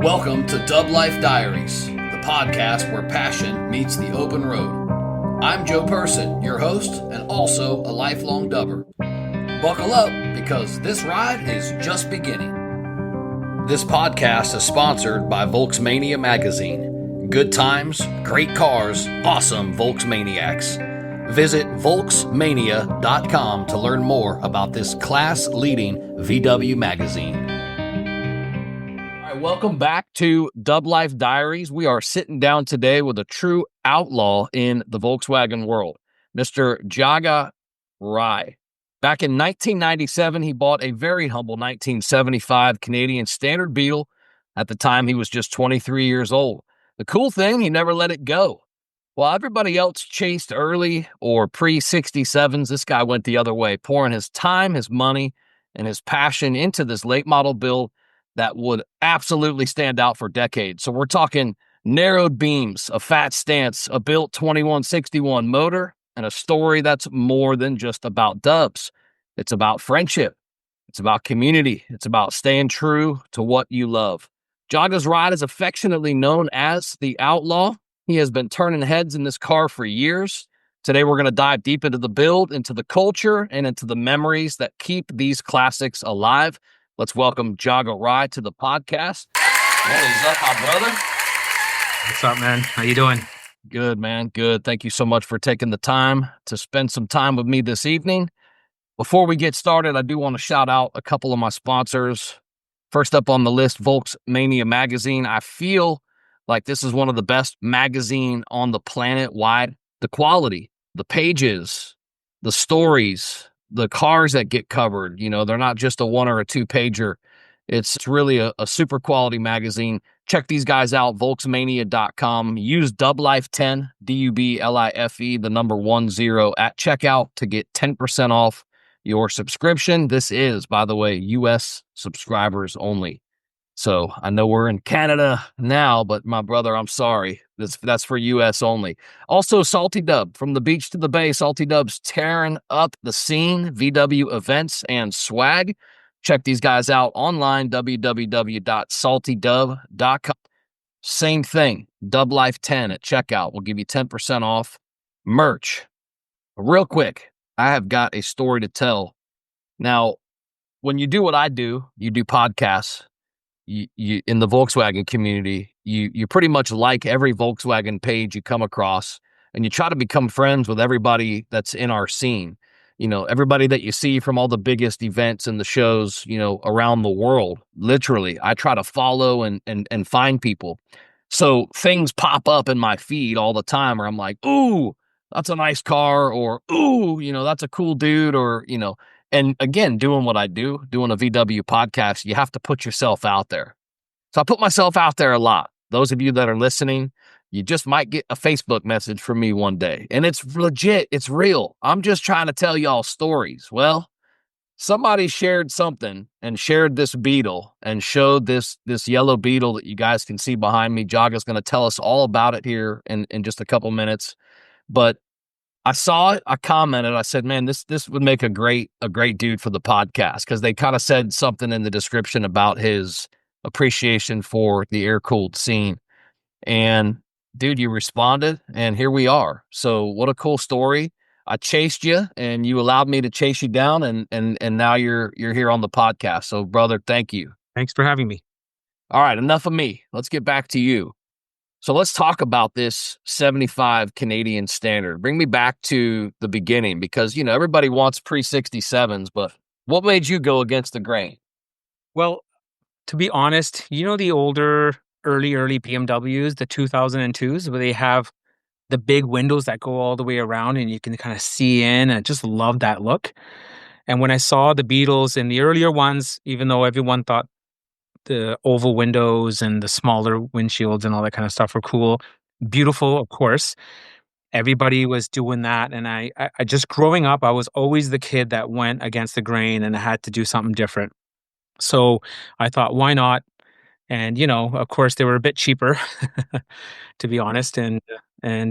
Welcome to DubLife Diaries, the podcast where passion meets the open road. I'm Joe Person, your host, and also a lifelong dubber. Buckle up, because this ride is just beginning. This podcast is sponsored by Volksmania magazine. Good times, great cars, awesome Volksmaniacs. Visit Volksmania.com to learn more about this class-leading VW magazine. All right, welcome back to DubLife Diaries. We are sitting down today with a true outlaw in the Volkswagen world, Mr. Jaga Rai. Back in 1997, he bought a very humble 1975 Canadian Standard Beetle. At the time, he was just 23 years old. The cool thing, he never let it go. While everybody else chased early or pre-67s, this guy went the other way, pouring his time, his money, and his passion into this late model build that would absolutely stand out for decades. So we're talking narrowed beams, a fat stance, a built 2161 motor, and a story that's more than just about dubs. It's about friendship. It's about community. It's about staying true to what you love. Jaga's ride is affectionately known as the Outlaw. He has been turning heads in this car for years. Today, we're going to dive deep into the build, into the culture, and into the memories that keep these classics alive. Let's welcome Jaga Rai to the podcast. What is up, my brother? What's up, man? How you doing? Good, man. Good. Thank you so much for taking the time to spend some time with me this evening. Before we get started, I do want to shout out a couple of my sponsors. First up on the list, Volksmania magazine. I feel like this is one of the best magazine on the planet wide. The quality, the pages, the stories, the cars that get covered, they're not just a 1 or a 2 pager. It's really a super quality magazine. Check these guys out, Volksmania.com. Use DubLife10, DUBLIFE, the number 10 at checkout to get 10% off your subscription. This is, by the way, U.S. subscribers only. So I know we're in Canada now, but my brother, I'm sorry. That's for U.S. only. Also, Salty Dub, from the beach to the bay. Salty Dub's tearing up the scene, VW events and swag. Check these guys out online, www.saltydub.com. Same thing, DubLife10 at checkout. We'll give you 10% off merch. Real quick, I have got a story to tell. Now, when you do what I do, you do podcasts. You in the Volkswagen community, you pretty much like every Volkswagen page you come across, and you try to become friends with everybody that's in our scene. Everybody that you see from all the biggest events and the shows, around the world. Literally, I try to follow and find people. So things pop up in my feed all the time where I'm like, ooh, that's a nice car, or ooh, that's a cool dude, or and again, doing what I do, doing a VW podcast, you have to put yourself out there. So I put myself out there a lot. Those of you that are listening, you just might get a Facebook message from me one day. And it's legit. It's real. I'm just trying to tell y'all stories. Well, somebody shared something and shared this Beetle and showed this yellow Beetle that you guys can see behind me. Jaga's going to tell us all about it here in just a couple minutes. But I saw it. I commented. I said, "Man, this would make a great dude for the podcast," because they kind of said something in the description about his appreciation for the air-cooled scene. And dude, you responded, and here we are. So what a cool story. I chased you, and you allowed me to chase you down, and now you're here on the podcast. So, brother, thank you. Thanks for having me. All right, enough of me. Let's get back to you. So let's talk about this 75 Canadian Standard. Bring me back to the beginning, because, everybody wants pre-67s, but what made you go against the grain? Well, to be honest, the older, early BMWs, the 2002s, where they have the big windows that go all the way around and you can kind of see in, and I just love that look. And when I saw the Beetles in the earlier ones, even though everyone thought the oval windows and the smaller windshields and all that kind of stuff were cool, beautiful, of course, everybody was doing that. And I just growing up, I was always the kid that went against the grain and I had to do something different. So I thought, why not? And, of course, they were a bit cheaper, to be honest, and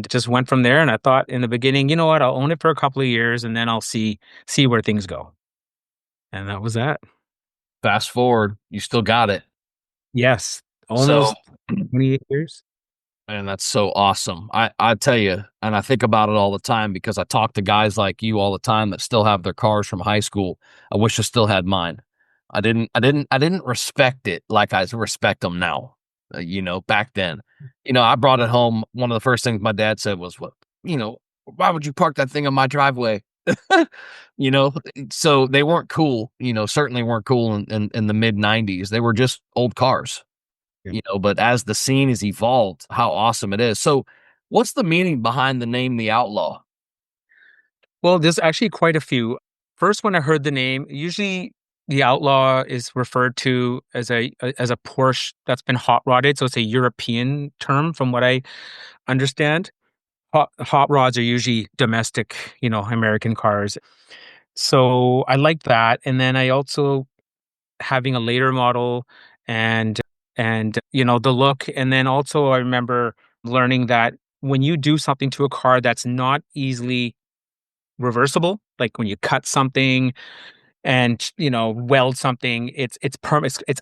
just went from there. And I thought in the beginning, you know what, I'll own it for a couple of years and then I'll see where things go. And that was that. Fast forward, you still got it. Yes. So, almost 28 years. and that's so awesome. I tell you, and I think about it all the time because I talk to guys like you all the time that still have their cars from high school. I wish I still had mine. I didn't respect it like I respect them now. Back then, I brought it home. One of the first things my dad said was, "What, why would you park that thing in my driveway?" you know, so they weren't cool. Certainly weren't cool in the mid '90s. They were just old cars. But as the scene has evolved, how awesome it is. So, what's the meaning behind the name The Outlaw? Well, there's actually quite a few. First, when I heard the name, usually the Outlaw is referred to as a Porsche that's been hot rodded, so it's a European term, from what I understand. Hot rods are usually domestic, American cars. So I like that, and then I also having a later model and the look, and then also I remember learning that when you do something to a car that's not easily reversible, like when you cut something and weld something, it's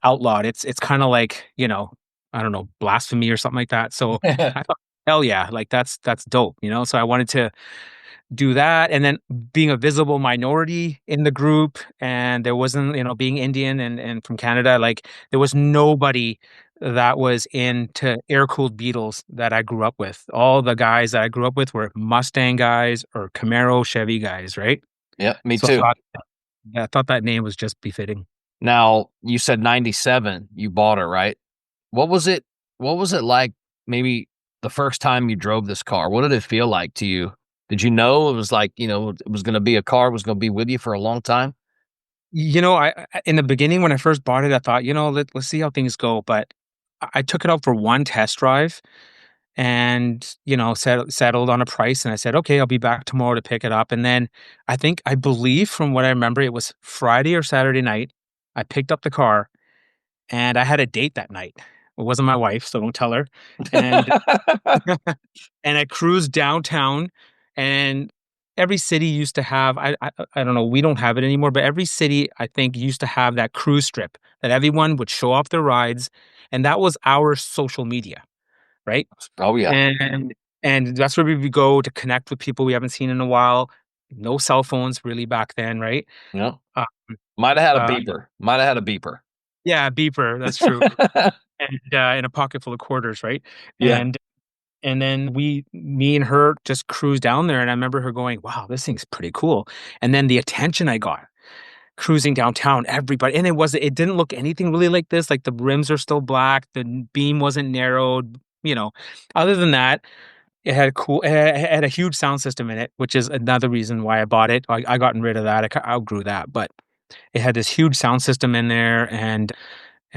outlawed. It's kind of like, I don't know, blasphemy or something like that. So I thought, hell yeah, like that's dope, so I wanted to do that. And then being a visible minority in the group, and there wasn't, being Indian and from Canada, like there was nobody that was into air-cooled Beetles that I grew up with. All the guys that I grew up with were Mustang guys or Camaro, Chevy guys, right? Yeah, me So too. I thought that name was just befitting. Now, you said 97 you bought it, right? What was it what was it like maybe the first time you drove this car? What did it feel like to you? Did you know it was like, it was gonna be a car, was gonna be with you for a long time? In the beginning when I first bought it, I thought, let's see how things go. But I took it out for one test drive and settled on a price, and I said, okay, I'll be back tomorrow to pick it up. And then I believe from what I remember, it was Friday or Saturday night. I picked up the car and I had a date that night. It wasn't my wife, so don't tell her. And and I cruised downtown, and every city used to have, I don't know, we don't have it anymore, but every city I think used to have that cruise strip that everyone would show off their rides, and that was our social media, right? Oh, yeah. And that's where we would go to connect with people we haven't seen in a while. No cell phones really back then, right? Yeah. Uh, Might've had a uh, beeper. Might've had a beeper. yeah, beeper, that's true. And in a pocket full of quarters, right? Yeah. And then me and her just cruised down there, and I remember her going, "Wow, this thing's pretty cool." And then the attention I got cruising downtown, everybody, and it didn't look anything really like this. Like the rims are still black, the beam wasn't narrowed, you know. Other than that, it had a huge sound system in it, which is another reason why I bought it. I gotten rid of that. I outgrew that, but it had this huge sound system in there, and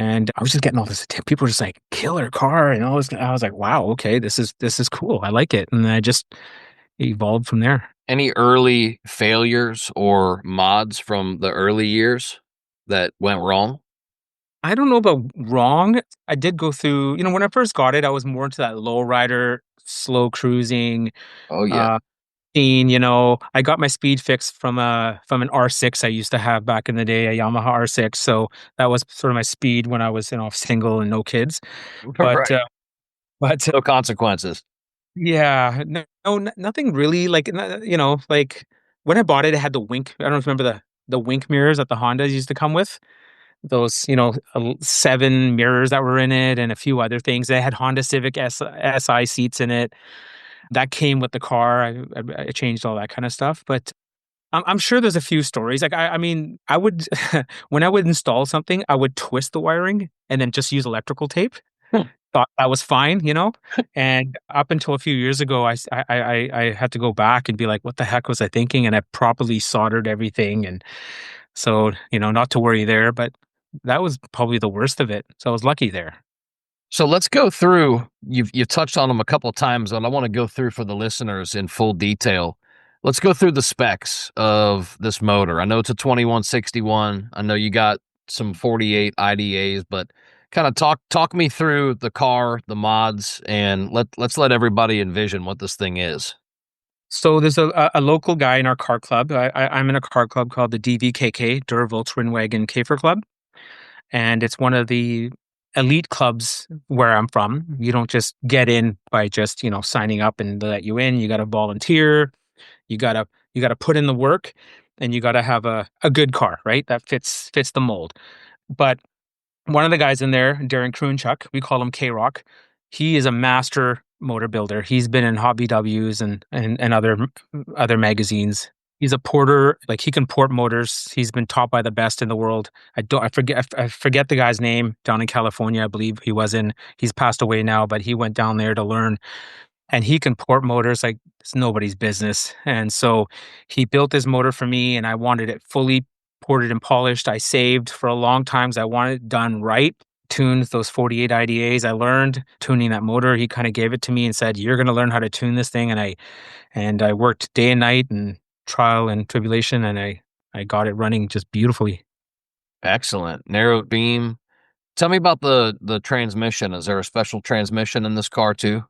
I was just getting all this attention. People were just like, killer car and all this. I was like, wow, okay, this is cool. I like it. And I just evolved from there. Any early failures or mods from the early years that went wrong? I don't know about wrong. I did go through, when I first got it, I was more into that low rider, slow cruising, Oh, yeah. uh scene. I got my speed fix from an R6 I used to have back in the day, a Yamaha R6. So that was sort of my speed when I was, single and no kids. But Right. but No consequences. Yeah, nothing really like like when I bought it, it had the wink. I don't know if you remember the wink mirrors that the Hondas used to come with. Those, 7 mirrors that were in it and a few other things. They had Honda Civic SI seats in it. That came with the car. I changed all that kind of stuff, but I'm sure there's a few stories. Like I mean, I would when I would install something, I would twist the wiring and then just use electrical tape. Thought that was fine, and up until a few years ago, I had to go back and be like, "What the heck was I thinking?" And I properly soldered everything, and so, not to worry there, but that was probably the worst of it. So I was lucky there. So let's go through. You've touched on them a couple of times, and I want to go through for the listeners in full detail. Let's go through the specs of this motor. I know it's a 2161. I know you got some 48 IDAs, but kind of talk me through the car, the mods, and let's let everybody envision what this thing is. So there's a local guy in our car club. I'm in a car club called the DVKK, Der Volkswagen Käfer Club, and it's one of the elite clubs where I'm from. You don't just get in by just, signing up and they let you in. You got to volunteer. You got to you got to put in the work, and you got to have a good car, right? That fits the mold. But one of the guys in there, Darren Krunchuk, we call him K-Rock. He is a master motor builder. He's been in Hot VWs and other magazines. He's a porter, like he can port motors. He's been taught by the best in the world. I forget the guy's name down in California. I believe he was in. He's passed away now, but he went down there to learn, and he can port motors like it's nobody's business. And so he built this motor for me, and I wanted it fully ported and polished. I saved for a long time because I wanted it done right. Tuned those 48 IDAs. I learned tuning that motor. He kind of gave it to me and said, "You're going to learn how to tune this thing." And I worked day and night and trial and tribulation, and I got it running just beautifully. Excellent. Narrow beam. Tell me about the transmission. Is there a special transmission in this car too?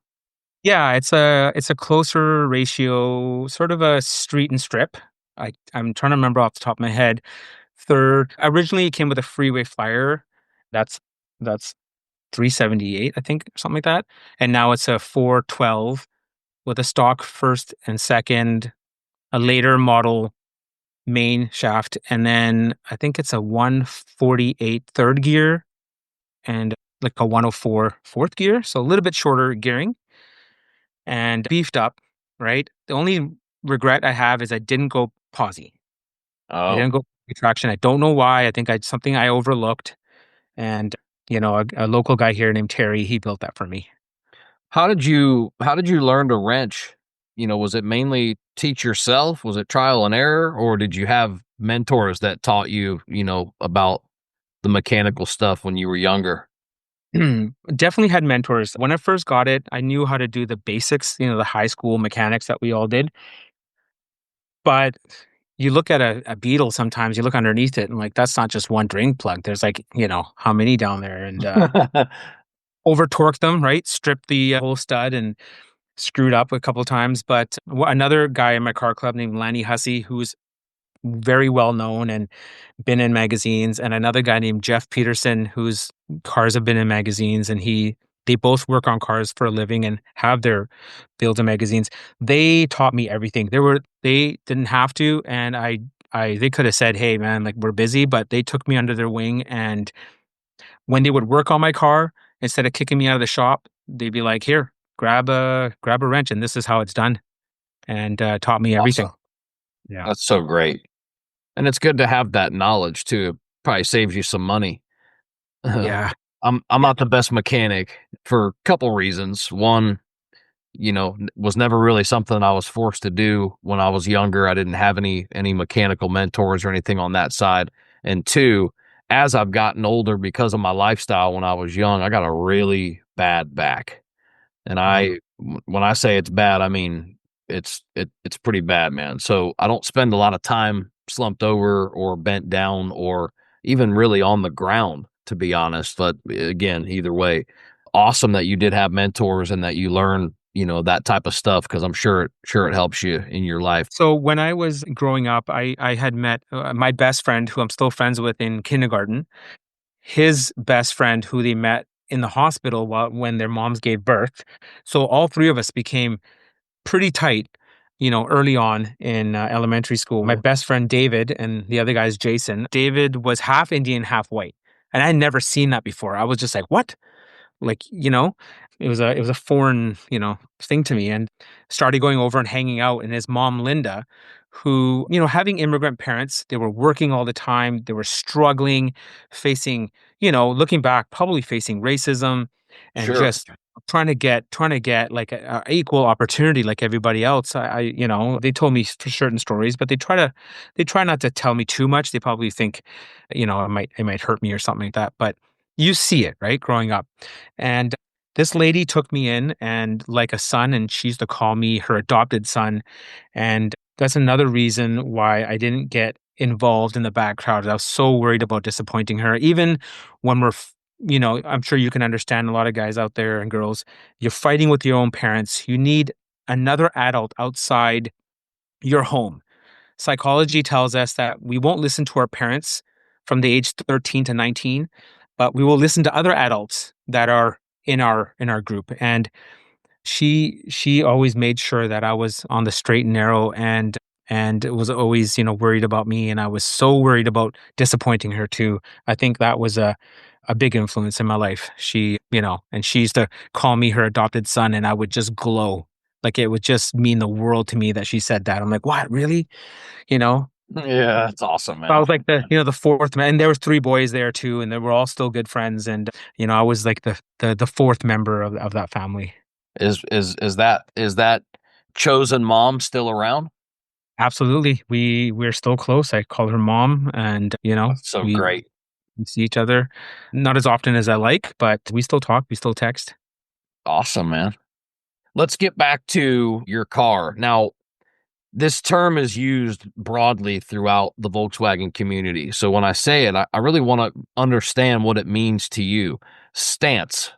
Yeah, it's a closer ratio, sort of a street and strip. I'm trying to remember off the top of my head. Third, originally it came with a freeway flyer. That's that's 378, I think, something like that. And now it's a 412 with a stock first and second, a later model main shaft, and then I think it's a 148 third gear and like a 104 fourth gear, so a little bit shorter gearing and beefed up, right? The only regret I have is I didn't go posi. I Oh. didn't go traction. I don't know why. I think I something I overlooked, and a local guy here named Terry, he built that for me. How did you learn to wrench? Was it mainly teach yourself? Was it trial and error, or did you have mentors that taught you, about the mechanical stuff when you were younger? Definitely had mentors. When I first got it, I knew how to do the basics, the high school mechanics that we all did. But you look at a Beetle sometimes, you look underneath it and like that's not just one drain plug. There's like, how many down there and over torqued them, right? Stripped the whole stud and screwed up a couple of times. But another guy in my car club named Lanny Hussey, who's very well known and been in magazines, and another guy named Jeff Peterson, whose cars have been in magazines, and they both work on cars for a living and have their builds in magazines. They taught me everything. They didn't have to, and they could have said, "Hey, man, like we're busy," but they took me under their wing, and when they would work on my car, instead of kicking me out of the shop, they'd be like, "Here, grab a wrench, and this is how it's done," and taught me everything. Awesome. Yeah. That's so great. And it's good to have that knowledge too. It probably saves you some money. Yeah. I'm not the best mechanic for a couple reasons. One, was never really something I was forced to do when I was younger. I didn't have any mechanical mentors or anything on that side. And two, as I've gotten older because of my lifestyle when I was young, I got a really bad back. And when I say it's bad, I mean it's pretty bad, man. So I don't spend a lot of time slumped over or bent down or even really on the ground, to be honest. But again, either way, awesome that you did have mentors and that you learn, that type of stuff because I'm sure it helps you in your life. So when I was growing up, I had met my best friend, who I'm still friends with in kindergarten. His best friend, who they met in the hospital when their moms gave birth. So all three of us became pretty tight, early on in elementary school. My best friend David and the other guy's Jason. David was half Indian, half white, and I had never seen that before. I was just like, "What?" Like, it was a foreign, thing to me, and started going over and hanging out. And his mom, Linda, who, having immigrant parents, they were working all the time, they were struggling, facing, looking back, probably facing racism and Sure. just trying to get like a equal opportunity like everybody else. They told me for certain stories, but they try not to tell me too much. They probably think, it might hurt me or something like that. But you see it, right, growing up. And this lady took me in and like a son, and she used to call me her adopted son. And that's another reason why I didn't get involved in the bad crowd. I was so worried about disappointing her. Even when I'm sure you can understand, a lot of guys out there and girls, you're fighting with your own parents. You need another adult outside your home. Psychology tells us that we won't listen to our parents from the age 13 to 19, but we will listen to other adults that are in our group. And she always made sure that I was on the straight and narrow, and was always, worried about me, and I was so worried about disappointing her too. I think that was a big influence in my life. And she used to call me her adopted son, and I would just glow. Like, it would just mean the world to me that she said that. I'm like, what, really? You know? Yeah, that's awesome, I man. was like the fourth man, and there was three boys there too, and they were all still good friends. And I was like the fourth member of that family. Is that chosen mom still around? Absolutely. We're still close. I call her mom, and That's so we great. we see each other not as often as I like, but we still talk, we still text. Awesome, man. Let's get back to your car. Now, this term is used broadly throughout the Volkswagen community. So when I say it, I really want to understand what it means to you. Stance,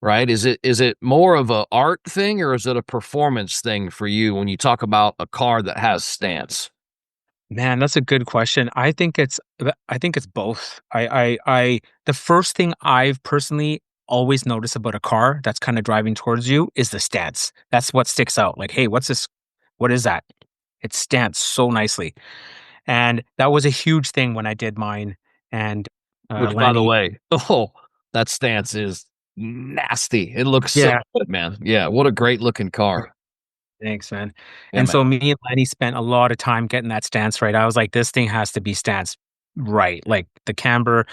right? Is it more of a art thing, or is it a performance thing for you when you talk about a car that has stance? Man, that's a good question. I think it's both. The first thing I've personally always noticed about a car that's kind of driving towards you is the stance. That's what sticks out. Like, hey, what's this? What is that? It stands so nicely. And that was a huge thing when I did mine. And Which, by the landing. way, oh, that stance is nasty. It looks so Yeah. good, man. Yeah, what a great looking car. Thanks, man. Yeah, And man. so me and Lenny spent a lot of time getting that stance right. I was like, this thing has to be stance right. Like the camber,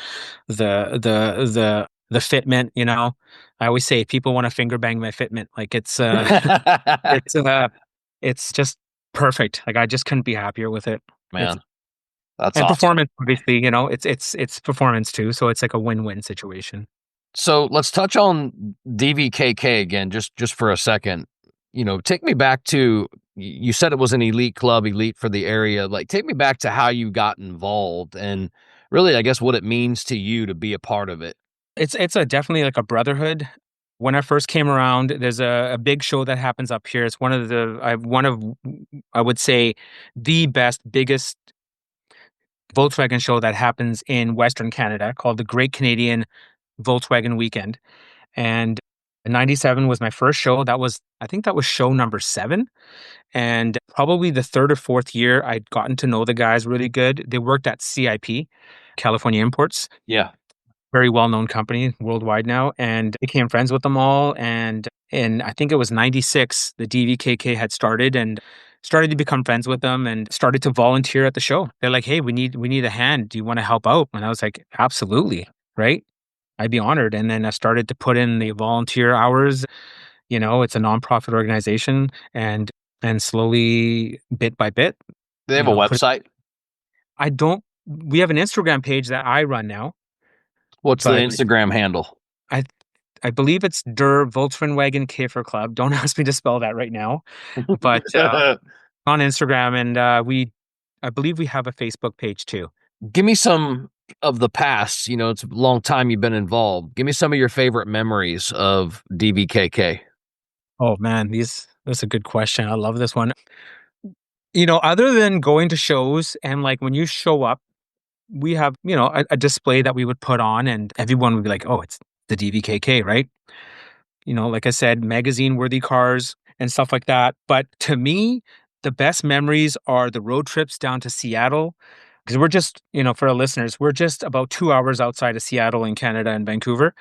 the fitment, I always say people want to finger bang my fitment. Like, it's it's just perfect. Like, I just couldn't be happier with it. It's Man, that's And awesome. performance, obviously, it's performance too. So it's like a win-win situation. So let's touch on DVKK again, just for a second. Take me back to you said it was an elite club, elite for the area. Like, take me back to how you got involved, and really, I guess, what it means to you to be a part of it. It's a definitely like a brotherhood. When I first came around, there's a big show that happens up here. It's one of I would say the biggest Volkswagen show that happens in Western Canada, called the Great Canadian Volkswagen Weekend. And '97 was my first show. I think that was show number 7. And probably the third or fourth year, I'd gotten to know the guys really good. They worked at CIP, California Imports, Yeah. very well-known company worldwide now, and became friends with them all. And I think it was '96, the DVKK had started, and started to become friends with them, and started to volunteer at the show. They're like, hey, we need a hand. Do you want to help out? And I was like, absolutely, right? I'd be honored. And then I started to put in the volunteer hours. It's a nonprofit organization, and slowly, bit by bit, Do they have a put website? I don't we have an Instagram page that I run now, What's the but Instagram handle? I I believe it's Der Volkswagen Käfer Club. Don't ask me to spell that right now, but on Instagram, and I believe we have a Facebook page too. Give me some of the past. It's a long time you've been involved. Give me some of your favorite memories of DVKK. Oh man, that's a good question. I love this one. Other than going to shows, and like when you show up, we have, a display that we would put on, and everyone would be like, "Oh, it's the DVKK, right?" Like I said, magazine worthy cars and stuff like that. But to me, the best memories are the road trips down to Seattle. Because we're just, for our listeners, we're just about 2 hours outside of Seattle in Canada and Vancouver.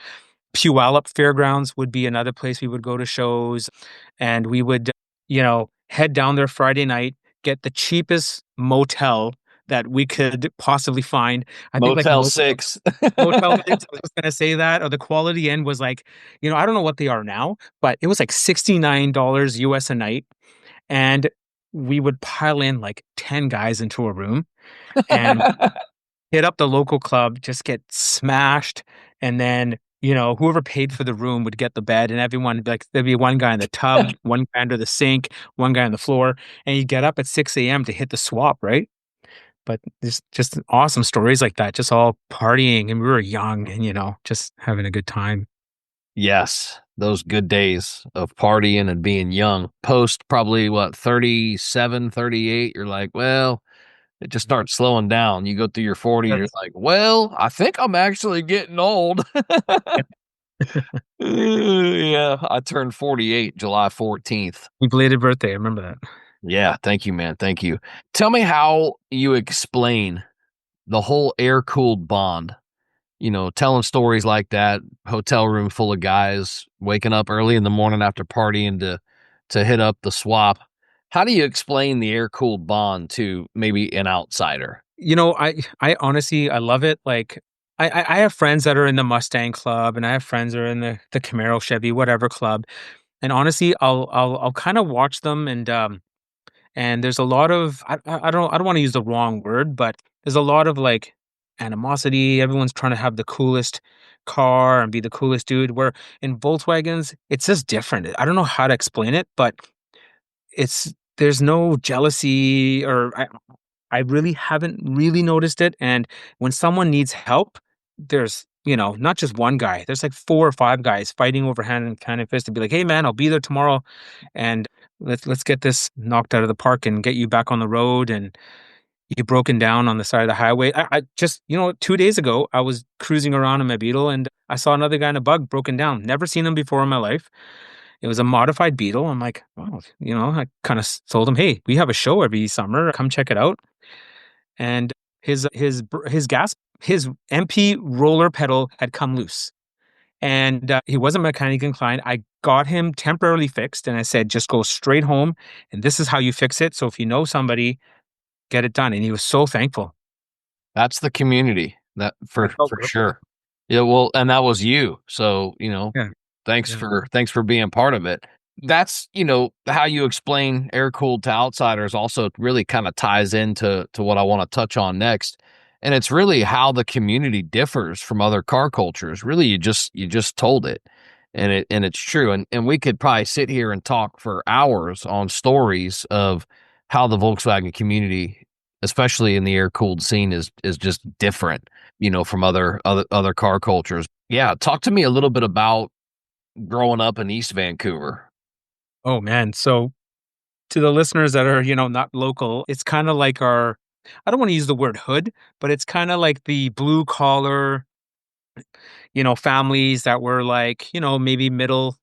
Puyallup Fairgrounds would be another place we would go to shows. And we would, head down there Friday night, get the cheapest motel that we could possibly find. I think like Motel 6. Motel 6, I was just gonna say that, or the Quality Inn was like, I don't know what they are now, but it was like $69 US a night, and we would pile in like 10 guys into a room and hit up the local club, just get smashed, and then, whoever paid for the room would get the bed, and everyone, like, there'd be one guy in the tub, one guy under the sink, one guy on the floor, and you get up at 6 a.m. to hit the swap, right? But there's just awesome stories like that, just all partying, and we were young and, just having a good time. Yes, those good days of partying and being young. Post probably what, 37, 38, you're like, well, it just starts slowing down. You go through your 40s, you're Yes. like, well, I think I'm actually getting old. Yeah, I turned 48 July 14th. Belated birthday. I remember that. Yeah, thank you, man. Thank you. Tell me how you explain the whole air cooled bond. Telling stories like that, hotel room full of guys waking up early in the morning after partying to hit up the swap. How do you explain the air cooled bond to maybe an outsider? I honestly, I love it. Like, I have friends that are in the Mustang club, and I have friends that are in the Camaro, Chevy, whatever club. And honestly, I'll kind of watch them, and there's a lot of I don't want to use the wrong word, but there's a lot of like animosity. Everyone's trying to have the coolest car and be the coolest dude. Where in Volkswagens, it's just different. I don't know how to explain it, but there's no jealousy, or I really haven't really noticed it. And when someone needs help, there's, not just one guy. There's like four or five guys fighting over hand and fist to be like, "Hey man, I'll be there tomorrow, and let's get this knocked out of the park and get you back on the road." And you broken down on the side of the highway. I just, 2 days ago, I was cruising around in my Beetle, and I saw another guy in a bug broken down. Never seen him before in my life. It was a modified Beetle. I'm like, oh, I kind of told him, "Hey, we have a show every summer. Come check it out." And his MP roller pedal had come loose, and he wasn't mechanic inclined. I got him temporarily fixed, and I said, "Just go straight home, and this is how you fix it. So if you know somebody, get it done." And he was so thankful. That's the community. That I felt for good about it. sure. Yeah, well, and that was you. So, Yeah, thanks yeah. for being part of it. That's, how you explain air cooled to outsiders also really kind of ties into what I want to touch on next. And it's really how the community differs from other car cultures. Really, you just told it. And it's true. And we could probably sit here and talk for hours on stories of how the Volkswagen community, especially in the air cooled scene, is just different, from other car cultures. Yeah, talk to me a little bit about growing up in East Vancouver. Oh man. So to the listeners that are, not local, it's kind of like I don't want to use the word hood, but it's kind of like the blue collar, families that were like, maybe middle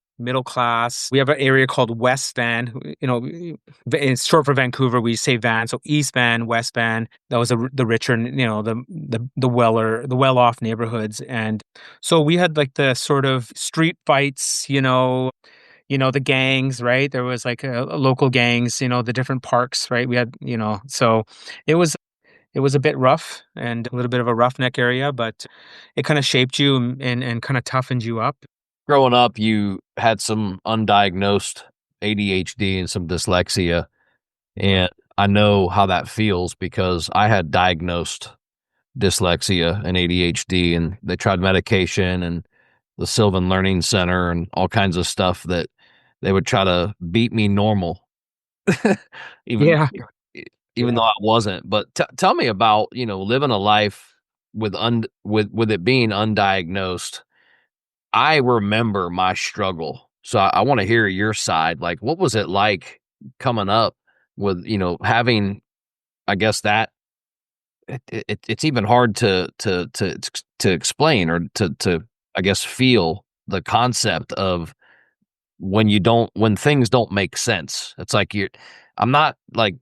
class. We have an area called West Van, it's short for Vancouver. We say Van, so East Van, West Van. That was the richer, the well off neighborhoods, and so we had like the sort of street fights, the gangs, right? There was like local gangs, the different parks, right? We had, so it was it was a bit rough and a little bit of a roughneck area, but it kind of shaped you and kind of toughened you up. Growing up, you had some undiagnosed ADHD and some dyslexia, and I know how that feels because I had diagnosed dyslexia and ADHD, and they tried medication and the Sylvan Learning Center and all kinds of stuff that they would try to beat me normal, even Yeah. even though Yeah. I wasn't. But tell me about living a life with it being undiagnosed. I remember my struggle, so I want to hear your side. Like, what was it like coming up with having? I guess that it's even hard to explain or to I guess feel the concept of when things don't make sense. It's like I'm not like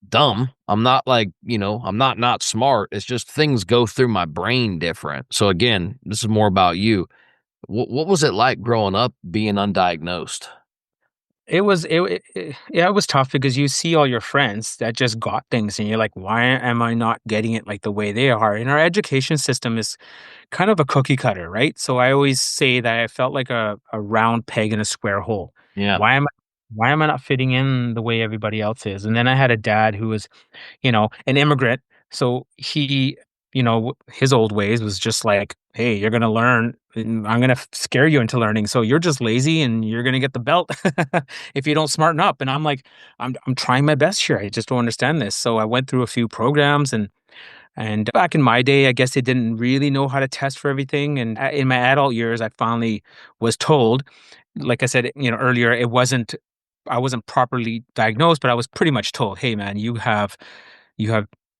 dumb. I'm not like, I'm not smart. It's just things go through my brain different. So again, this is more about you. What was it like growing up being undiagnosed? Yeah, it was tough because you see all your friends that just got things and you're like, why am I not getting it like the way they are? And our education system is kind of a cookie cutter, right? So I always say that I felt like a round peg in a square hole. Yeah. Why am I why am I not fitting in the way everybody else is? And then I had a dad who was, an immigrant. So he, his old ways was just like, "Hey, you're going to learn. And I'm going to scare you into learning. So you're just lazy and you're going to get the belt if you don't smarten up." And I'm like, I'm trying my best here. I just don't understand this. So I went through a few programs, and back in my day, I guess they didn't really know how to test for everything. And in my adult years, I finally was told, like I said, earlier, I wasn't properly diagnosed, but I was pretty much told, "Hey, man, you have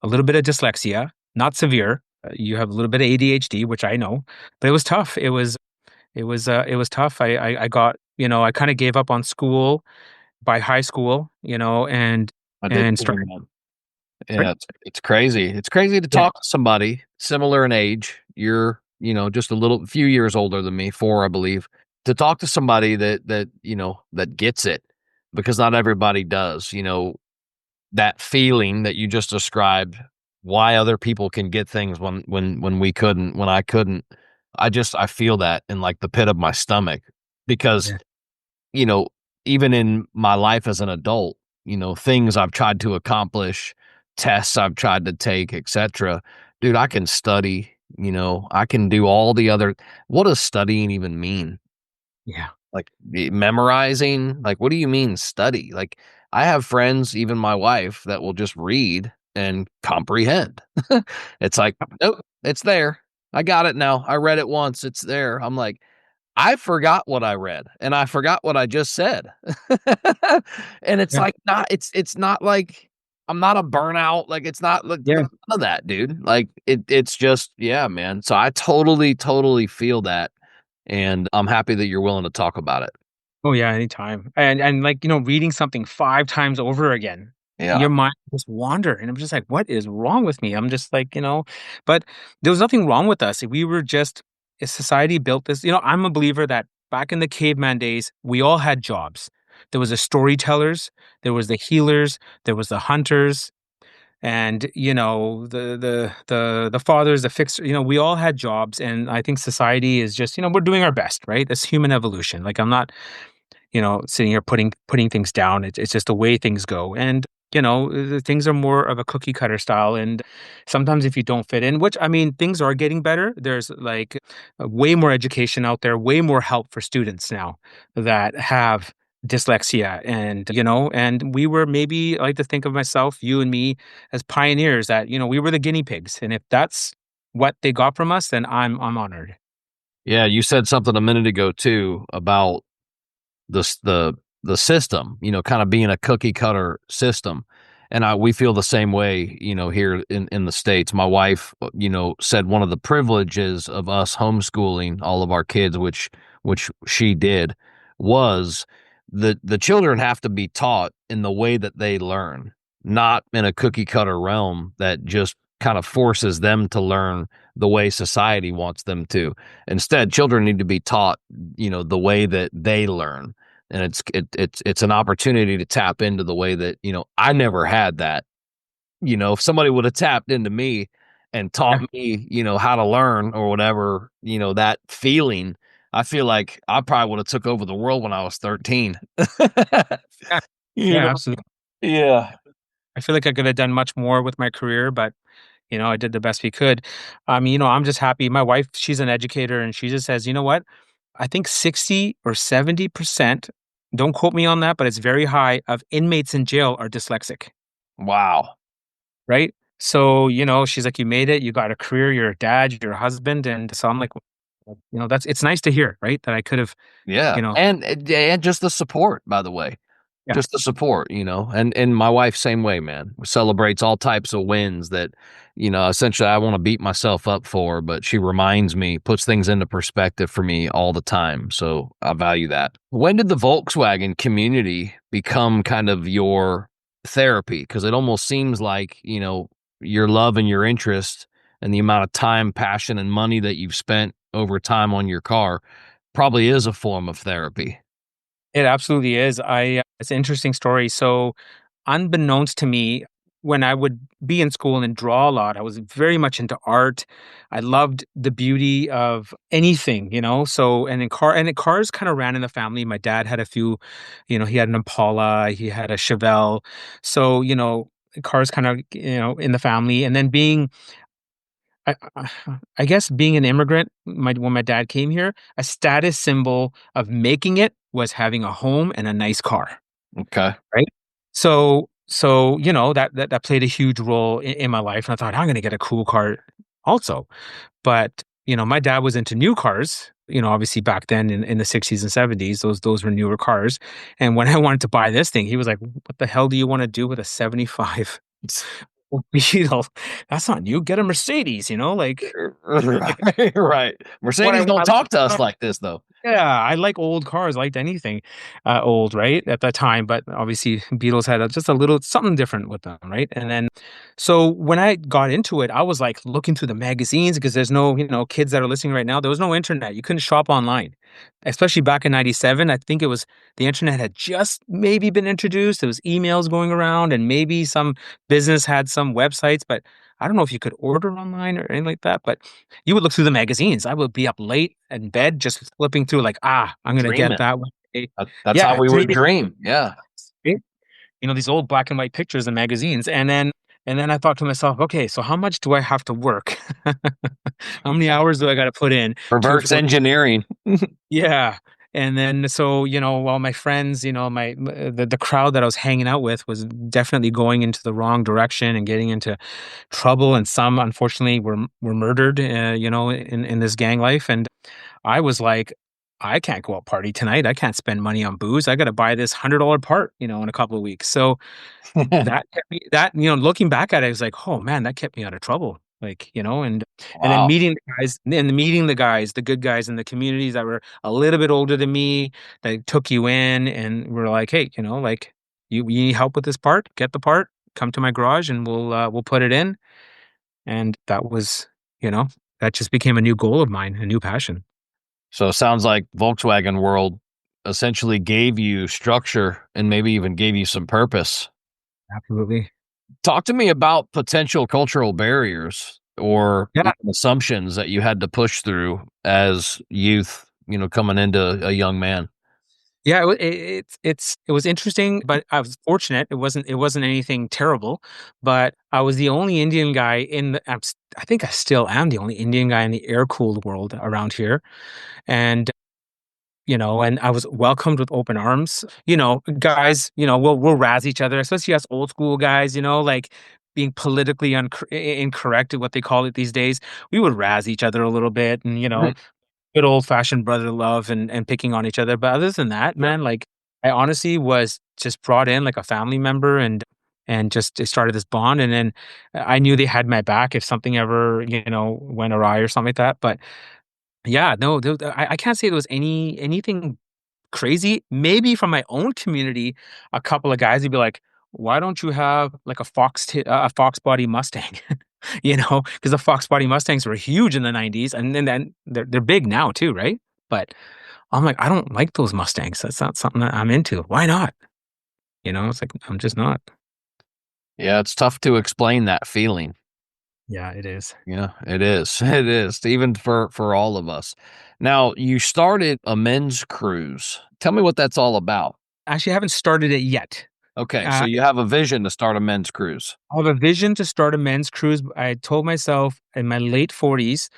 a little bit of dyslexia, not severe. You have a little bit of ADHD, which I know, but it was tough. It was tough. I got, I kind of gave up on school by high school, I did and too, started. man. Yeah, it's crazy. It's crazy to Yeah, talk to somebody similar in age. You're, just a few years older than me, 4, I believe. To talk to somebody that gets it, because not everybody does. That feeling that you just described, why other people can get things when we couldn't, when I couldn't. I feel that in like the pit of my stomach because yeah, you know, even in my life as an adult, things I've tried to accomplish, tests I've tried to take, etc. Dude, I can study, I can do all the other. What does studying even mean? yeah, Like memorizing? Like, what do you mean study? Like, I have friends, even my wife, that will just read and comprehend. It's like, nope, it's there. I got it now. I read it once. It's there. I'm like, I forgot what I read, and I forgot what I just said. And it's yeah, like it's not like I'm not a burnout, like, it's not like yeah. none of that, dude. Like, it's just yeah, man. So I totally, totally feel that, and I'm happy that you're willing to talk about it. Oh yeah, anytime. And like, reading something 5 times over again, Yeah. your mind just wander. And I'm just like, what is wrong with me? I'm just like, but there was nothing wrong with us. We were just a society built this. I'm a believer that back in the caveman days, we all had jobs. There was the storytellers, there was the healers, there was the hunters, and the fathers, the fixer. We all had jobs, and I think society is just, we're doing our best, right? That's human evolution. Like, I'm not sitting here putting things down. It's just the way things go. And, the things are more of a cookie cutter style. And sometimes if you don't fit in, which I mean, things are getting better. There's like way more education out there, way more help for students now that have dyslexia. And we were, maybe, I like to think of myself, you and me, as pioneers, that, we were the guinea pigs. And if that's what they got from us, then I'm honored. Yeah, you said something a minute ago too about the system, kind of being a cookie cutter system. And we feel the same way, here in the States. My wife, said one of the privileges of us homeschooling all of our kids, which she did, was the children have to be taught in the way that they learn, not in a cookie cutter realm that just kind of forces them to learn the way society wants them to. Instead, children need to be taught, the way that they learn, and it's an opportunity to tap into the way that I never had that. If somebody would have tapped into me and taught Yeah, me how to learn or whatever, that feeling, I feel like I probably would have took over the world when I was 13. yeah, you yeah, know absolutely. yeah. I feel like I could have done much more with my career, but I did the best we could. I'm just happy. My wife, she's an educator, and she just says, you know what? I think 60 or 70%, don't quote me on that, but it's very high, of inmates in jail are dyslexic, Wow. right? So, she's like, you made it, you got a career, you're a dad, you're a husband. And so I'm like, it's nice to hear, right? That I could have, Yeah, you know, and just the support, by the way. yeah. Just the support, and my wife, same way, man. Celebrates all types of wins that, essentially I wanna beat myself up for, but she reminds me, puts things into perspective for me all the time, so I value that. When did the Volkswagen community become kind of your therapy? Because it almost seems like, your love and your interest and the amount of time, passion, and money that you've spent over time on your car probably is a form of therapy. It absolutely is. It's an interesting story. So, unbeknownst to me, when I would be in school and draw a lot, I was very much into art. I loved the beauty of anything, So, and cars kind of ran in the family. My dad had a few, he had an Impala, he had a Chevelle. So, cars kind of, in the family. And then I guess being an immigrant, when my dad came here, a status symbol of making it was having a home and a nice car, Okay. right? So that played a huge role in my life, and I thought I'm going to get a cool car also. But my dad was into new cars. Obviously back then in the 60s and 70s, those were newer cars. And when I wanted to buy this thing, he was like, "What the hell do you want to do with a 75?" Well, Beetle, that's not you. Get a Mercedes, like Right, right. what Mercedes don't I talk to us like this though. yeah, I like old cars, liked anything old, right? At that time, but obviously Beatles had just a little something different with them, right? And then, so when I got into it, I was like looking through the magazines because there's no, kids that are listening right now, there was no internet. You couldn't shop online, especially back in '97. I think it was the internet had just maybe been introduced. There was emails going around, and maybe some business had some websites, but I don't know if you could order online or anything like that. But you would look through the magazines. I would be up late in bed just flipping through like, I'm gonna get Dreaming. that one day. That's how Yeah, we would dreaming, dream. Yeah. right? These old black and white pictures in magazines. And then I thought to myself, okay, so how much do I have to work? How many hours do I gotta put in to Reverse for engineering. yeah. And then so, while my friends, the crowd that I was hanging out with was definitely going into the wrong direction and getting into trouble, and some unfortunately were murdered, in this gang life. And I was like, I can't go out party tonight. I can't spend money on booze. I got to buy this $100 part, in a couple of weeks. So that kept me, looking back at it, I was like, oh man, that kept me out of trouble. Like, and then Wow. meeting the guys, the good guys in the communities that were a little bit older than me, that took you in and were like, hey, like you need help with this part, get the part, come to my garage and we'll put it in. And that was, you know, that just became a new goal of mine, a new passion. So it sounds like Volkswagen World essentially gave you structure and maybe even gave you some purpose. Absolutely. Talk to me about potential cultural barriers or Yeah. even assumptions that you had to push through as youth, coming into a young man. Yeah, it was interesting, but I was fortunate. It wasn't anything terrible, but I was the only Indian guy I think I still am the only Indian guy in the air cooled world around here, and and I was welcomed with open arms. Guys, we'll razz each other, especially us old school guys. Like being politically incorrect, what they call it these days. We would razz each other a little bit, and good old fashioned brother love and picking on each other. But other than that, Sure. man, like I honestly was just brought in like a family member and just it started this bond. And then I knew they had my back if something ever, went awry or something like that. But yeah, no, I can't say there was anything crazy. Maybe from my own community, a couple of guys would be like, "Why don't you have like a Fox body Mustang?" Because the Fox body Mustangs were huge in the '90s, and then they're big now too, right? But I'm like, I don't like those Mustangs. That's not something that I'm into. Why not? It's like I'm just not. Yeah, it's tough to explain that feeling. Yeah, it is. Yeah, it is. It is, even for all of us. Now, you started a men's cruise. Tell me what that's all about. Actually, I haven't started it yet. Okay, so Uh, you have a vision to start a men's cruise. I have a vision to start a men's cruise. I told myself in my late 40s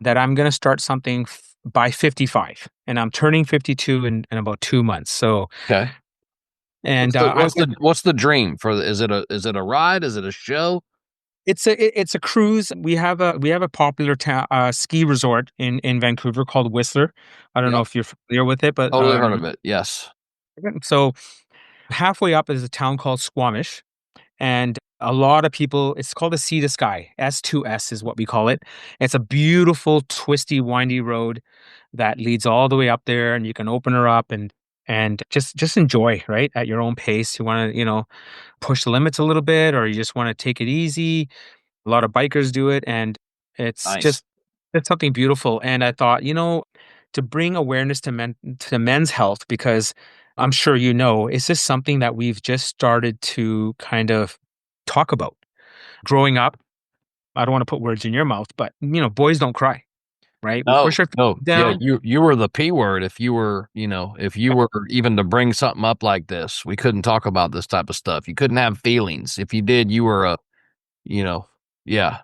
that I'm going to start something by 55, and I'm turning 52 in about 2 months. So, Okay. and What's the dream for is it a ride? Is it a show? it's a cruise. We have a popular ski resort in Vancouver called Whistler. I don't know Yep. if you're familiar with it, but Totally heard of it. Yes. so halfway up is a town called Squamish, and a lot of people. It's called the Sea to Sky. S2S is what we call it. It's a beautiful, twisty, windy road that leads all the way up there, and you can open her up and just enjoy, right, at your own pace. You want to push the limits a little bit, or you just want to take it easy. A lot of bikers do it, and it's Nice. just it's something beautiful. And I thought, to bring awareness to men's health, because I'm sure it's just something that we've just started to kind of talk about. Growing up, I don't want to put words in your mouth, but boys don't cry, right? We No, push our no. feelings Yeah, down. you were the P word if you were, if you were even to bring something up like this. We couldn't talk about this type of stuff. You couldn't have feelings. If you did, you were you know, yeah.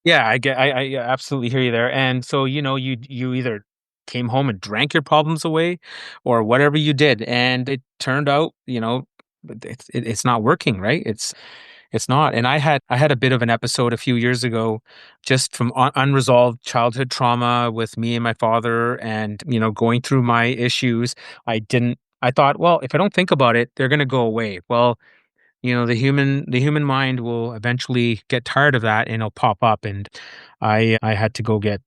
Yeah, I absolutely hear you there. And so, you either came home and drank your problems away or whatever you did. And it turned out, it's not working, right? It's not. And I had a bit of an episode a few years ago just from unresolved childhood trauma with me and my father and, going through my issues. I thought, well, if I don't think about it, they're going to go away. Well, the human mind will eventually get tired of that, and it'll pop up. And I had to go get,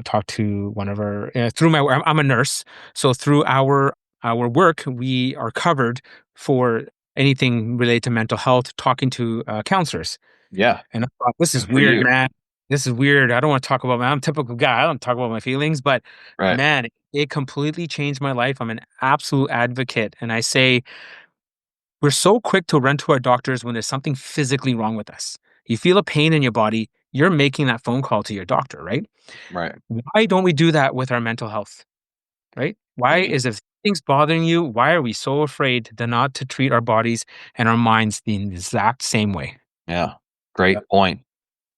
talk to one of our, through my, I'm a nurse, so through our work, we are covered for anything related to mental health, talking to counselors. Yeah. And I thought, this is Good for weird, you. man. This is weird. I don't want to talk about I'm a typical guy. I don't talk about my feelings, but Right. man, it completely changed my life. I'm an absolute advocate. And I say, we're so quick to run to our doctors when there's something physically wrong with us. You feel a pain in your body, you're making that phone call to your doctor, right? Right. Why don't we do that with our mental health, right? Why Mhm. is, if things bothering you, why are we so afraid to not to treat our bodies and our minds the exact same way? Yeah. Great Yep. point.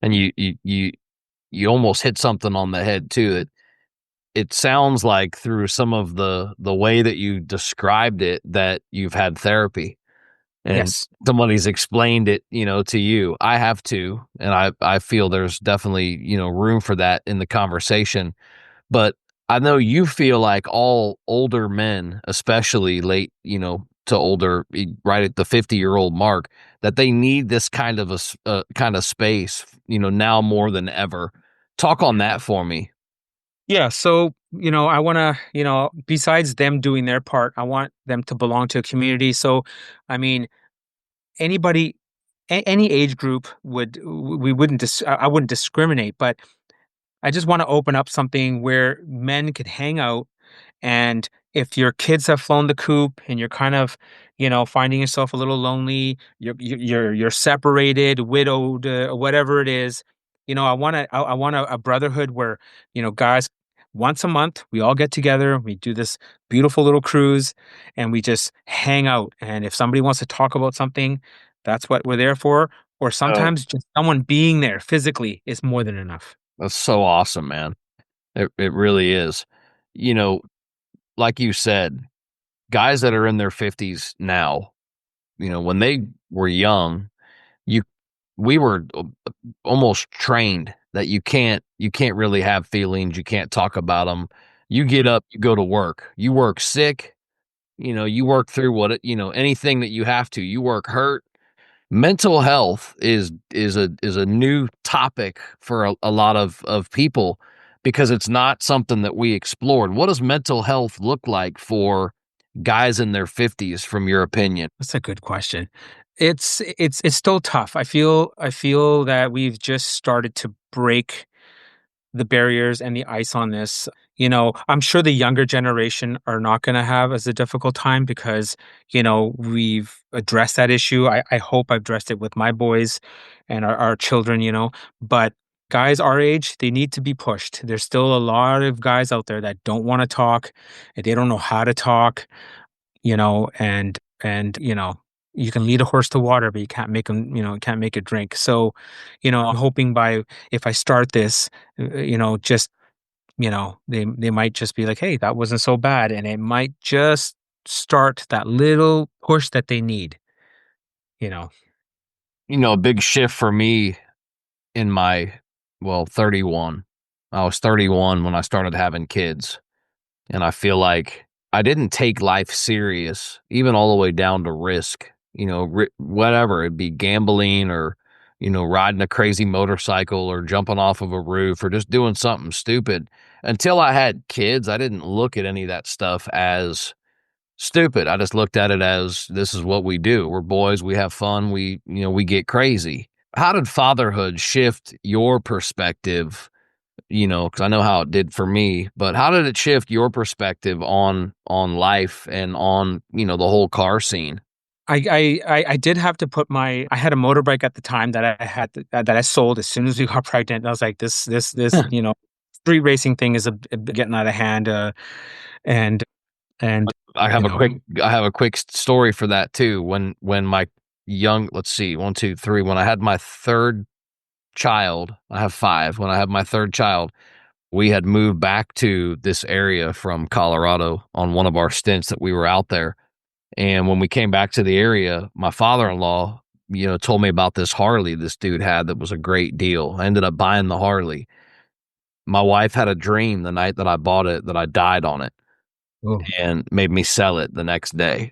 And you almost hit something on the head too. It sounds like through some of the way that you described it that you've had therapy and Yes. somebody's explained it, to you. I have too, and I feel there's definitely, room for that in the conversation. But I know you feel like all older men, especially late, to older, right at the 50-year-old mark, that they need this kind of kind of space, now more than ever. Talk on that for me. Yeah. So, I want to, besides them doing their part, I want them to belong to a community. So, I mean, anybody, any age group we wouldn't, I wouldn't discriminate, but I just want to open up something where men could hang out. And if your kids have flown the coop and you're kind of, finding yourself a little lonely, you're separated, widowed, whatever it is, I want a brotherhood where, guys, once a month we all get together, we do this beautiful little cruise, and we just hang out. And if somebody wants to talk about something, that's what we're there for. Or Oh, sometimes just someone being there physically is more than enough. that's so awesome, man. It really is. You know, like you said, guys that are in their 50s now, when they were young, you we were almost trained that you can't really have feelings, you can't talk about them. You get up, you go to work. You work sick, you work through anything that you have to. You work hurt. Mental health is a new topic for a lot of people because it's not something that we explored. What does mental health look like for guys in their 50s from your opinion? That's a good question. It's still tough. I feel that we've just started to break the barriers and the ice on this. I'm sure the younger generation are not going to have as a difficult time because, we've addressed that issue. I hope I've addressed it with my boys and our children, but guys our age, they need to be pushed. There's still a lot of guys out there that don't want to talk, and they don't know how to talk, and you can lead a horse to water, but you can't make him, can't make it drink. So, I'm hoping by, if I start this, just, they might just be like, hey, that wasn't so bad, and it might just start that little push that they need, you know. A big shift for me in my, 31. I was 31 when I started having kids. And I feel like I didn't take life serious, even all the way down to risk, whatever it'd be, gambling or, riding a crazy motorcycle or jumping off of a roof or just doing something stupid. Until I had kids, I didn't look at any of that stuff as stupid. I just looked at it as this is what we do. We're boys. We have fun. We get crazy. How did fatherhood shift your perspective? Because I know how it did for me, but how did it shift your perspective on life and on, the whole car scene? I did have to put I had a motorbike at the time that I had that I sold as soon as we got pregnant. And I was like, this, street racing thing is getting out of hand, and and I you have a know, quick I have a quick story for that too. When my let's see, 1, 2, 3, when I had my third child, I have 5. When I had my third child, we had moved back to this area from Colorado on one of our stints that we were out there. And when we came back to the area, my father-in-law, told me about this Harley this dude had that was a great deal. I ended up buying the Harley. My wife had a dream the night that I bought it that I died on it oh, and made me sell it the next day.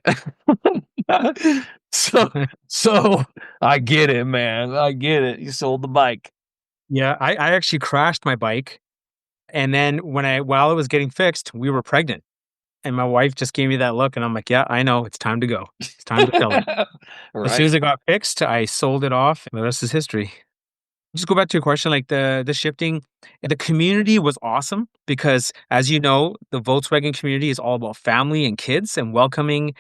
so so I get it, man. I get it. You sold the bike. Yeah, I actually crashed my bike, and then while it was getting fixed, we were pregnant, and my wife just gave me that look, and I'm like, "Yeah, I know. It's time to go. It's time to sell it." As soon Right. as it got fixed, I sold it off, and the rest is history. Just go back to your question, like the shifting, the community was awesome because, as you know, the Volkswagen community is all about family and kids and welcoming,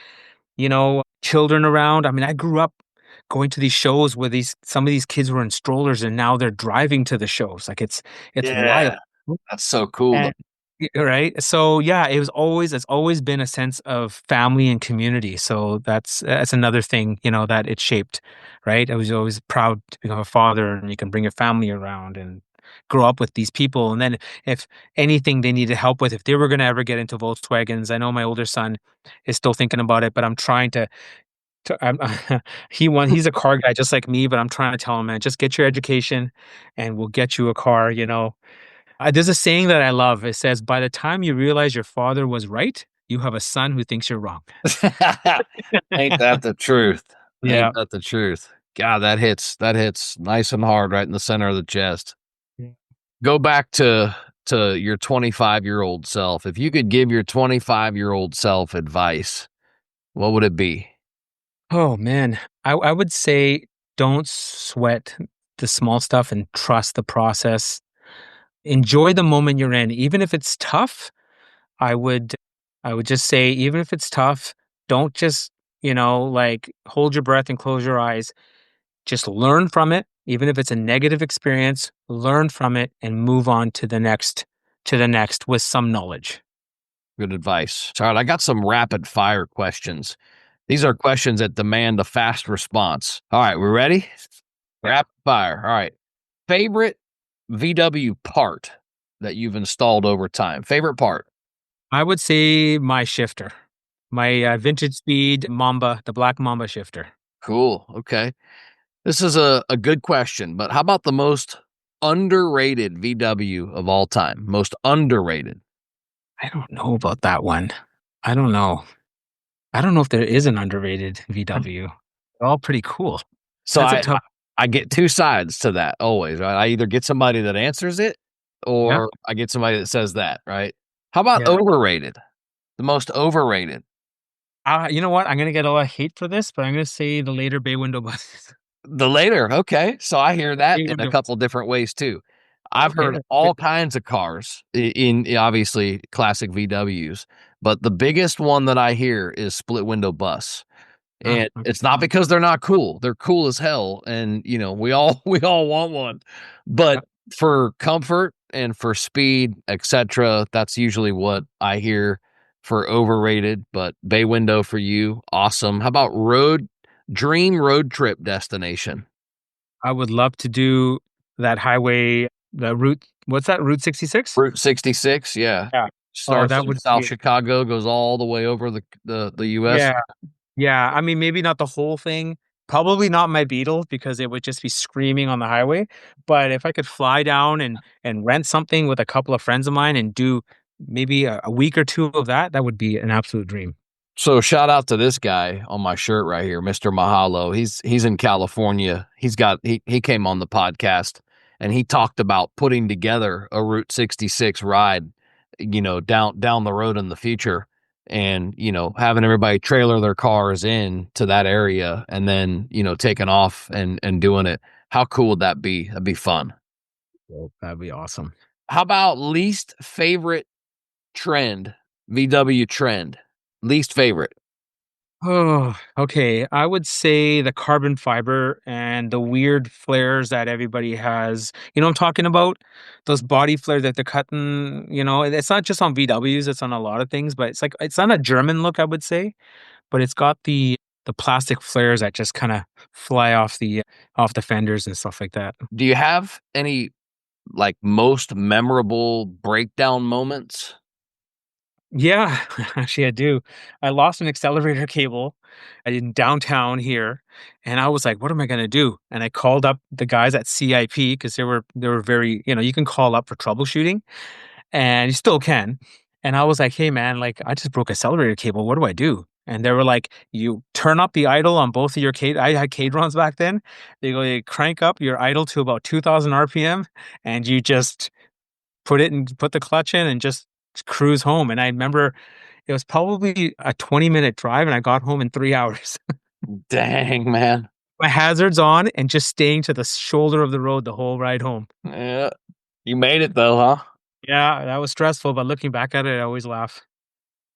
children around. I mean, I grew up going to these shows where some of these kids were in strollers and now they're driving to the shows. Like it's wild. Yeah. That's so cool. And right. So yeah, it's always been a sense of family and community. So that's another thing, that it shaped, right? I was always proud to become a father and you can bring your family around and grow up with these people. And then if anything they needed help with, if they were going to ever get into Volkswagens, I know my older son is still thinking about it, but I'm trying I'm, he's a car guy just like me, but I'm trying to tell him, man, just get your education and we'll get you a car. There's a saying that I love. It says, by the time you realize your father was right, you have a son who thinks you're wrong. Ain't that the truth? Yeah. Ain't that the truth? God, that hits nice and hard right in the center of the chest. Yeah. Go back to your 25-year-old self. If you could give your 25-year-old self advice, what would it be? Oh, man. I would say don't sweat the small stuff and trust the process. Enjoy the moment you're in. Even if it's tough, I would I would just say, even if it's tough, don't just, like hold your breath and close your eyes. Just learn from it, even if it's a negative experience, learn from it and move on to the next with some knowledge. Good advice. All right, I got some rapid fire questions. These are questions that demand a fast response. All right, we ready? Yeah. Rapid fire. All right. Favorite VW part that you've installed over time? Favorite part? I would say my shifter, my vintage speed Mamba, the black Mamba shifter. Cool. Okay. This is a good question, but how about the most underrated VW of all time? Most underrated. I don't know about that one. I don't know. I don't know if there is an underrated VW. They're all pretty cool. So That's a I tough. I get two sides to that always, right? I either get somebody that answers it Yeah. or I get somebody that says that, right? How about Yeah. overrated? The most overrated. You know what? I'm gonna get a lot of hate for this, but I'm gonna say the later bay window buses. The later, okay. So I hear that Bay in a window. couple different ways too. I've Okay. heard all kinds of cars in obviously classic VWs, but the biggest one that I hear is split window bus. Ah, And okay. it's not because they're not cool. They're cool as hell, and, we all we all want one. But Yep. for comfort and for speed, etcetera, that's usually what I hear for overrated, but bay window for you, awesome. How about dream road trip destination? I would love to do that highway, the route. What's that? Route 66? Route 66, yeah. Yeah. Oh, Starts that in would South be. Chicago, goes all the way over the US. Yeah. Yeah. I mean, maybe not the whole thing. Probably not my Beetle because it would just be screaming on the highway. But if I could fly down and rent something with a couple of friends of mine and do maybe a week or two of that, that would be an absolute dream. So shout out to this guy on my shirt right here, Mr. Mahalo. He's in California. He came on the podcast and he talked about putting together a Route 66 ride, down the road in the future and, having everybody trailer their cars in to that area and then, taking off and doing it. How cool would that be? That'd be fun. Well, that'd be awesome. How about least favorite trend, VW trend? Least favorite. Oh, okay. I would say the carbon fiber and the weird flares that everybody has. You know what I'm talking about? Those body flares that they're cutting, it's not just on VWs, it's on a lot of things, but it's not a German look, I would say, but it's got the plastic flares that just kind of fly off the fenders and stuff like that. Do you have any like most memorable breakdown moments? Yeah, actually, I do. I lost an accelerator cable in downtown here, and I was like, "What am I gonna do?" And I called up the guys at CIP because they were very, you can call up for troubleshooting, and you still can. And I was like, "Hey, man, like I just broke accelerator cable. What do I do?" And they were like, you turn up the idle on both of your I had Cadrons back then. You crank up your idle to about 2,000 RPM, and you just put the clutch in and just cruise home. And I remember it was probably a 20-minute drive, and I got home in 3 hours. Dang, man. My hazards on and just staying to the shoulder of the road the whole ride home. Yeah. You made it though, huh? Yeah, that was stressful, but looking back at it, I always laugh.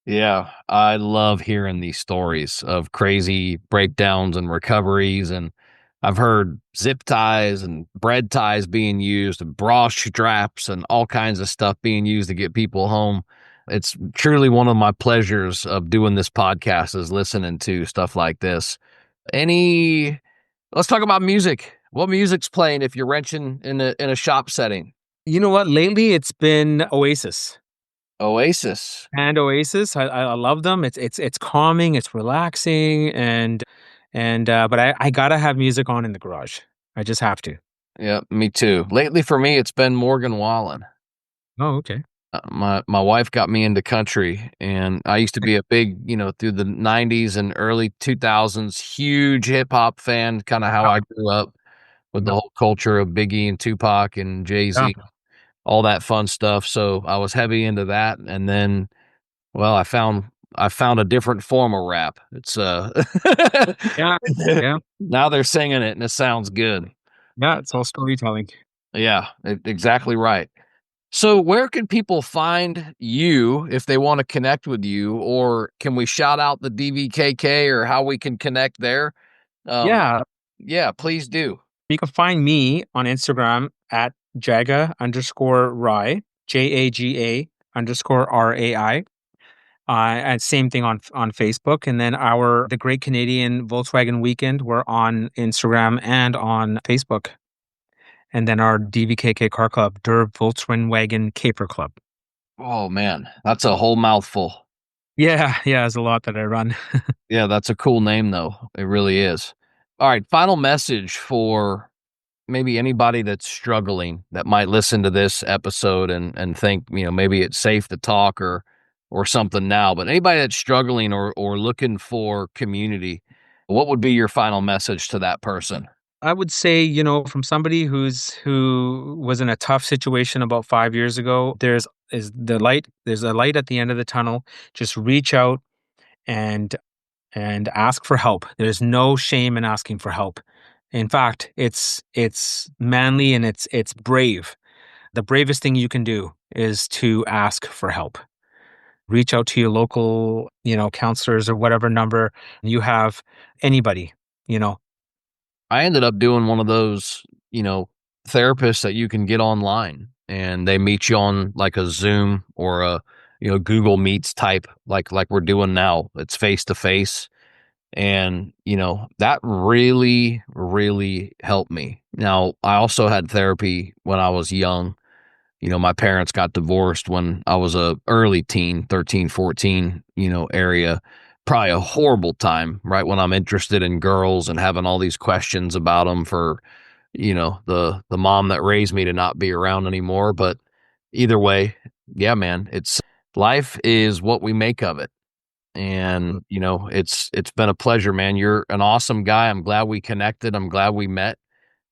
Yeah, I love hearing these stories of crazy breakdowns and recoveries. And I've heard zip ties and bread ties being used, and bra straps and all kinds of stuff being used to get people home. It's truly one of my pleasures of doing this podcast is listening to stuff like this. Let's talk about music. What music's playing if you're wrenching in a shop setting? You know what? Lately, it's been Oasis. Oasis. And Oasis, I love them. It's calming, it's relaxing, but I gotta have music on in the garage. I just have to. Yeah, me too. Lately for me, it's been Morgan Wallen. Oh, okay. My wife got me into country, and I used to be a big, through the 90s and early 2000s, huge hip hop fan, kind of how I grew up with the whole culture of Biggie and Tupac and Jay-Z, all that fun stuff. So I was heavy into that. And then, well, I found a different form of rap. It's Yeah. Yeah. Now they're singing it and it sounds good. Yeah, it's all storytelling. Yeah, exactly right. So where can people find you if they want to connect with you, or can we shout out the DVKK or how we can connect there? Yeah, please do. You can find me on Instagram at Jaga_Rai, JAGA_RAI. And same thing on Facebook. And then the Great Canadian Volkswagen Weekend, we're on Instagram and on Facebook. And then our DVKK Car Club, Der Volkswagen Caper Club. Oh man, that's a whole mouthful. Yeah, there's a lot that I run. Yeah, that's a cool name though. It really is. All right, final message for maybe anybody that's struggling that might listen to this episode and think, maybe it's safe to talk or something now, but anybody that's struggling or looking for community, what would be your final message to that person? I would say, from somebody who was in a tough situation about 5 years ago, there's a light at the end of the tunnel. Just reach out and ask for help. There's no shame in asking for help. In fact, it's manly and it's brave. The bravest thing you can do is to ask for help. Reach out to your local, counselors or whatever number you have, anybody, I ended up doing one of those, therapists that you can get online, and they meet you on like a Zoom or a, Google Meets type, like we're doing now. It's face to face. And, that really, really helped me. Now, I also had therapy when I was young. My parents got divorced when I was a early teen, 13, 14, area. Probably a horrible time, right? When I'm interested in girls and having all these questions about them for, the mom that raised me to not be around anymore. But either way, yeah, man, life is what we make of it. And, it's been a pleasure, man. You're an awesome guy. I'm glad we connected. I'm glad we met.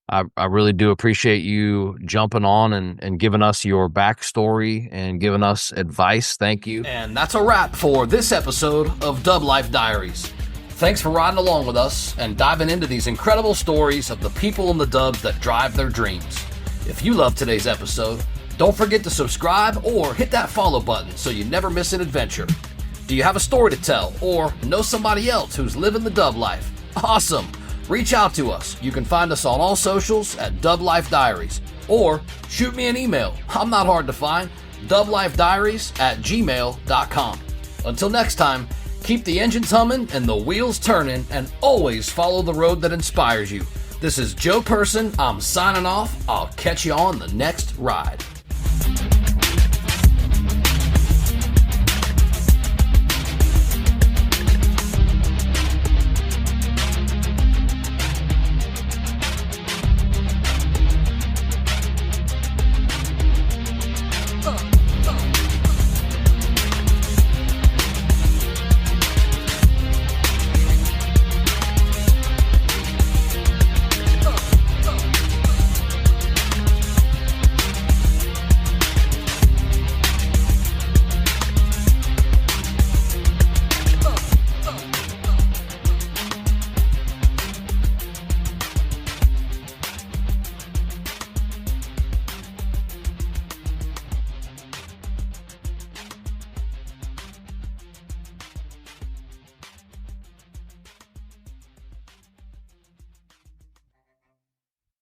I really do appreciate you jumping on and giving us your backstory and giving us advice. Thank you. And that's a wrap for this episode of DubLife Diaries. Thanks for riding along with us and diving into these incredible stories of the people in the dubs that drive their dreams. If you loved today's episode, don't forget to subscribe or hit that follow button so you never miss an adventure. Do you have a story to tell or know somebody else who's living the dub life? Awesome! Reach out to us. You can find us on all socials at DubLife Diaries, or shoot me an email. I'm not hard to find. DubLifeDiaries@gmail.com. Until next time, keep the engines humming and the wheels turning, and always follow the road that inspires you. This is Joe Person. I'm signing off. I'll catch you on the next ride.